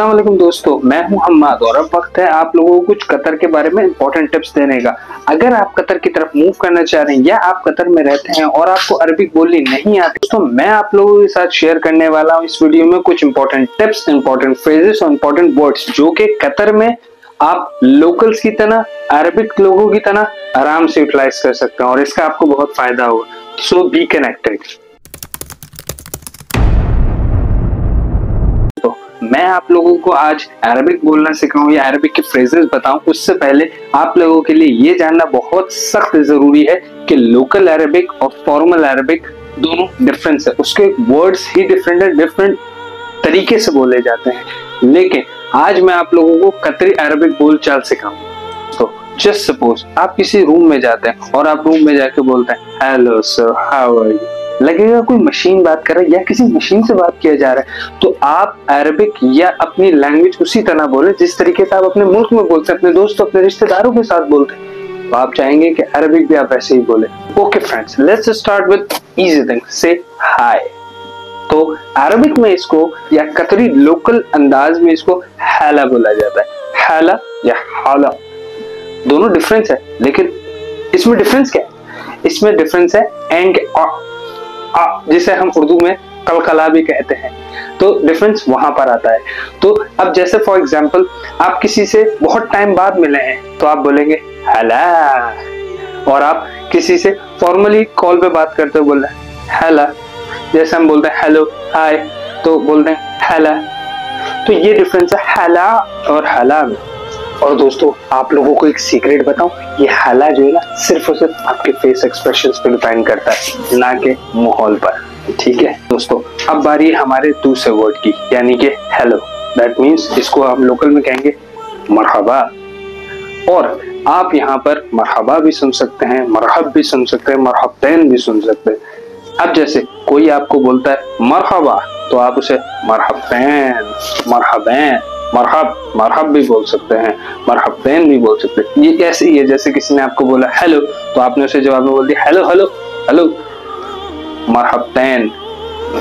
अस्सलाम वालेकुम दोस्तों, मैं हूं हम्माद और अब वक्त है आप लोगों को कुछ कतर के बारे में इंपॉर्टेंट टिप्स देने का। अगर आप कतर की तरफ मूव करना चाह रहे हैं या आप कतर में रहते हैं और आपको अरबिक बोलनी नहीं आती तो मैं आप लोगों के साथ शेयर करने वाला हूं इस वीडियो में कुछ इंपॉर्टेंट टिप्स, इंपॉर्टेंट फ्रेजेस और इंपॉर्टेंट वर्ड्स जो कि कतर में आप लोकल्स की तरह, अरबिक लोगों की तरह आराम से यूटिलाइज कर सकते हैं और इसका आपको बहुत फायदा होगा। सो बी कनेक्टेड। मैं आप लोगों को आज अरबिक बोलना सिखाऊं या अरबिक के फ्रेजेस बताऊं, उससे पहले आप लोगों के लिए ये जानना बहुत सख्त जरूरी है कि लोकल अरबिक और फॉर्मल अरबिक दोनों डिफरेंस है। उसके वर्ड्स ही डिफरेंट है, डिफरेंट तरीके से बोले जाते हैं। लेकिन आज मैं आप लोगों को कतरी अरबिक बोलचाल सिखाऊंगा। तो जस्ट सपोज आप किसी रूम में जाते हैं और आप रूम में जाके बोलते हैं hello sir, how are you. लगेगा कोई मशीन बात कर रहा है या किसी मशीन से बात किया जा रहा है। तो आप अरबिक या अपनी लैंग्वेज उसी तरह बोले जिस तरीके से आप अपने मुल्क में बोलते हैं, अपने दोस्तों, अपने रिश्तेदारों के साथ बोलते हैं। तो आप चाहेंगे कि अरबिक भी आप ऐसे ही बोले। Okay friends, let's start with easy thing, से हाय। तो अरबिक में इसको या कतरी लोकल अंदाज में इसको हाला बोला जाता है। हाला या हाला दोनों डिफरेंस है, लेकिन इसमें डिफरेंस क्या है? इसमें डिफरेंस है एंड जिसे हम उर्दू में कलकला भी कहते हैं। तो डिफरेंस वहां पर आता है। तो अब जैसे फॉर एग्जांपल आप किसी से बहुत टाइम बाद मिले हैं तो आप बोलेंगे हला, और आप किसी से फॉर्मली कॉल पे बात करते हो बोल रहे हैं हला। जैसे हम बोलते हैं हेलो, हाय, तो बोलते हैं हला। तो ये डिफरेंस है हला और हला में। और दोस्तों आप लोगों को एक सीक्रेट बताऊं, ये हाला जो है ना सिर्फ और सिर्फ आपके फेस एक्सप्रेशंस पे डिपेंड करता है, ना कि माहौल पर। ठीक है दोस्तों, अब बारी है हमारे दूसरे वर्ड की, यानी कि हेलो। दैट मीन्स इसको हम लोकल में कहेंगे मरहबा। और आप यहाँ पर मरहबा भी सुन सकते हैं, मरहब भी सुन सकते हैं, मरहबतैन भी सुन सकते हैं। अब जैसे कोई आपको बोलता है मरहबा तो आप उसे मरहबतैन, मरहबैन, मरहब भी बोल सकते हैं, मरहबतैन भी बोल सकते हैं। ये ऐसे ही है जैसे किसी ने आपको बोला हेलो तो आपने उसे जवाब में बोल दिया हेलो हेलो हेलो मरहबतैन,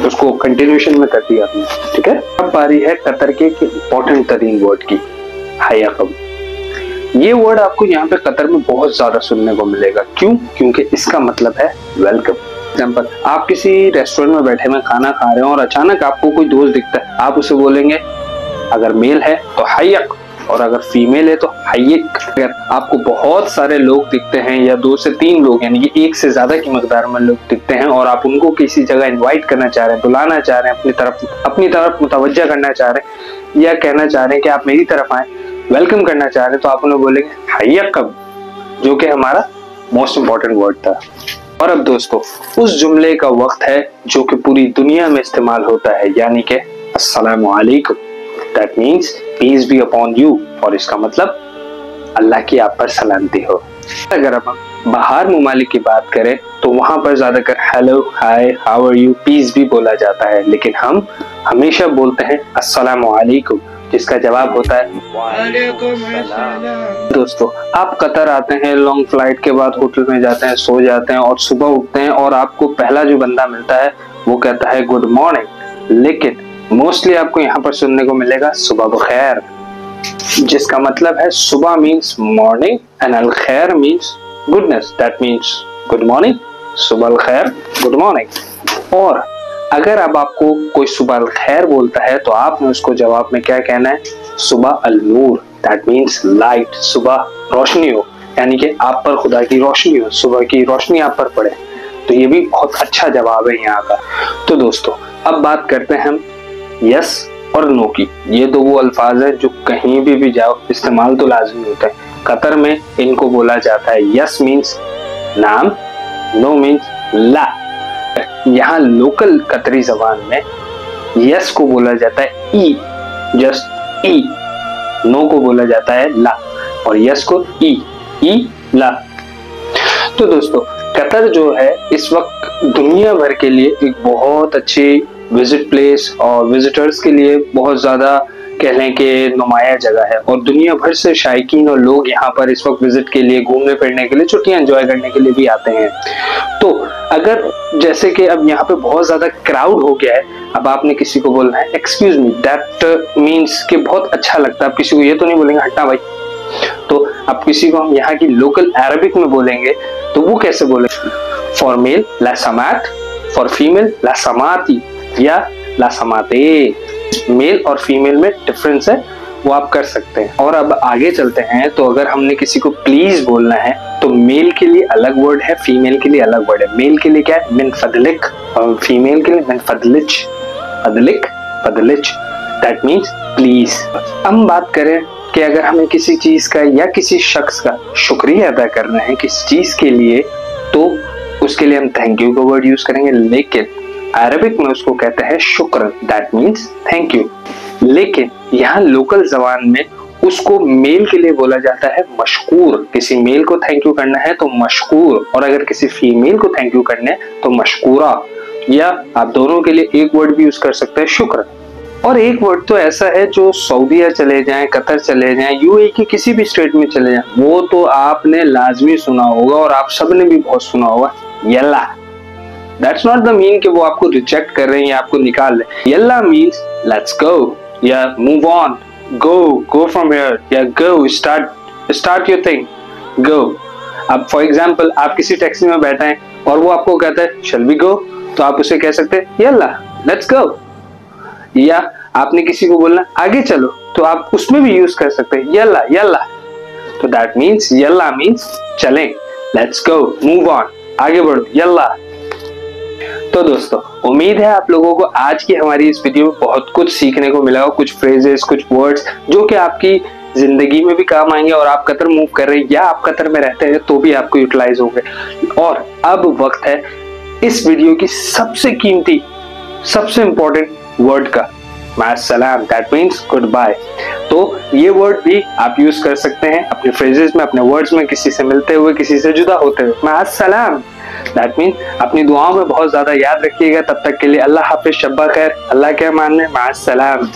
उसको कंटिन्यूएशन में कर दिया आपने। ठीक है, अब बारी है कतर के इंपॉर्टेंट तरीन वर्ड की, हयाकब। ये वर्ड आपको यहाँ पे कतर में बहुत ज्यादा सुनने को मिलेगा। क्यों? क्योंकि इसका मतलब है वेलकम। एग्जाम्पल, आप किसी रेस्टोरेंट में बैठे में खाना खा रहे हो और अचानक आपको कोई दोस्त दिखता है, आप उसे बोलेंगे, अगर मेल है तो हयक और अगर फीमेल है तो हयिक। अगर आपको बहुत सारे लोग दिखते हैं या 2 से 3 लोग यानी कि 1 से ज्यादा की मकदार में लोग दिखते हैं और आप उनको किसी जगह इनवाइट करना चाह रहे हैं, बुलाना चाह रहे हैं, अपनी तरफ मुतवज्जा करना चाह रहे हैं या कहना चाह रहे हैं कि आप मेरी तरफ आए, वेलकम करना चाह रहे हैं, तो आप उन्हें बोलेंगे हयकब, जो कि हमारा मोस्ट इंपॉर्टेंट वर्ड था। और अब दोस्तों उस जुमले का वक्त है जो कि पूरी दुनिया में इस्तेमाल होता है, यानी कि अस्सलामु अलैकुम। That means peace be upon you, और इसका मतलब अल्लाह की आप पर सलामती हो। अगर हम बाहर मुमालिक की बात करें तो वहां पर ज्यादातर hello, hi, how are you, peace भी बोला जाता है, लेकिन हम हमेशा बोलते हैं अस्सलामु अलैकुम, जिसका जवाब होता है वालेकुम अस्सलाम। दोस्तों आप कतर आते हैं, लॉन्ग फ्लाइट के बाद होटल में जाते हैं, सो जाते हैं और सुबह उठते हैं और आपको पहला जो बंदा मिलता है वो कहता है गुड मॉर्निंग, लेकिन मोस्टली आपको यहाँ पर सुनने को मिलेगा सुबह बखैर, जिसका मतलब है सुबह मीन्स मॉर्निंग एंड अल खैर means goodness. That means good morning, सुबह अल खैर, गुड मॉर्निंग। और अगर अब आपको कोई सुबह अल खैर बोलता है तो आपने उसको जवाब में क्या कहना है, सुबह अल नूर। दैट मीन्स लाइट, सुबह रोशनी हो, यानी कि आप पर खुदा की रोशनी हो, सुबह की रोशनी आप पर पड़े। तो ये भी बहुत अच्छा जवाब है यहाँ का। तो दोस्तों अब बात करते हैं हम यस और नो की। ये दो वो अल्फाज है जो कहीं भी जाओ इस्तेमाल तो लाजमी होता है। कतर में इनको बोला जाता है यस मीन्स नाम, नो मीन्स ला। यहाँ लोकल कतरी जबान में यस को बोला जाता है ई, जस्ट ई। नो को बोला जाता है ला और यस को ई ला। तो दोस्तों कतर जो है इस वक्त दुनिया भर के लिए एक बहुत अच्छी विजिट प्लेस और विजिटर्स के लिए बहुत ज्यादा कह लें कि नुमाया जगह है और दुनिया भर से शायकीन और लोग यहाँ पर इस वक्त विजिट के लिए, घूमने फिरने के लिए, छुट्टियां एंजॉय करने के लिए भी आते हैं। तो अगर जैसे कि अब यहाँ पे बहुत ज्यादा क्राउड हो गया है, अब आपने किसी को बोलना है एक्सक्यूज मी, दैट मीन्स कि बहुत अच्छा लगता है। आप किसी को ये तो नहीं बोलेंगे हटना भाई। तो अब किसी को हम यहाँ की लोकल अरबिक में बोलेंगे तो वो कैसे बोलेंगे? फॉर मेल ला समात, फॉर फीमेल ला समाती या ला समाते। मेल और फीमेल में डिफरेंस है, वो आप कर सकते हैं। और अब आगे चलते हैं, तो अगर हमने किसी को प्लीज बोलना है तो मेल के लिए अलग वर्ड है, फीमेल के लिए अलग वर्ड है। मेल के लिए क्या है? मिन फदलिक, और फीमेल के लिए मिन फदलिच, फदलिक, फदलिच, दैट मीन्स प्लीज। हम बात करें कि अगर हमें किसी चीज का या किसी शख्स का शुक्रिया अदा करना है किसी चीज के लिए, तो उसके लिए हम थैंक यू का वर्ड यूज करेंगे, लेकिन अरबिक में उसको कहते हैं शुक्र, दैट मीन्स थैंक यू। लेकिन यहाँ लोकल जबान में उसको मेल के लिए बोला जाता है मशकूर। किसी मेल को थैंक यू करना है तो मशकूर, और अगर किसी फीमेल को थैंक यू करना है तो मशकूरा, या आप दोनों के लिए एक वर्ड भी यूज कर सकते हैं, शुक्र। और एक वर्ड तो ऐसा है जो सऊदीया चले जाएं, कतर चले जाएं, यूएई के किसी भी स्टेट में चले जाएं, वो तो आपने लाजमी सुना होगा और आप सबने भी बहुत सुना होगा, Yalla. That's not the mean कि वो आपको रिजेक्ट कर रहे हैं या आपको निकाल रहे। यल्ला मीन्स लेट्स गो या move on, go from here, या गो स्टार्ट योर थिंग, गो। अब फॉर एग्जांपल आप किसी टैक्सी में बैठे हैं और वो आपको कहता है शैल वी गो, तो आप उसे कह सकते हैं यल्ला, लेट्स गो। या आपने किसी को बोलना आगे चलो, तो आप उसमें भी यूज कर सकते हैं यल्ला, यल्ला। तो दैट मीन्स यल्ला मीन्स चलें, लेट्स गो, मूव ऑन, आगे बढ़ो, यल्ला। तो दोस्तों, उम्मीद है आप लोगों को आज की हमारी इस वीडियो में बहुत कुछ सीखने को मिला हो, कुछ फ्रेजेस, कुछ वर्ड्स जो कि आपकी जिंदगी में भी काम आएंगे और आप कतर मूव कर रहे हैं या आप कतर में रहते हैं तो भी आपको यूटिलाइज होंगे। और अब वक्त है इस वीडियो की सबसे कीमती, सबसे इंपॉर्टेंट वर्ड का, माअस्सलाम, दैट मीन्स गुड बाय। तो ये वर्ड भी आप यूज कर सकते हैं अपने फ्रेजेस में, अपने वर्ड्स में, किसी से मिलते हुए, किसी से जुदा होते हुए, माअस्सलाम। दैट मीन अपनी दुआओं में बहुत ज्यादा याद रखिएगा। तब तक के लिए अल्लाह हाफिज, शब्बा खैर, अल्लाह के अमान में, माअस्सलाम।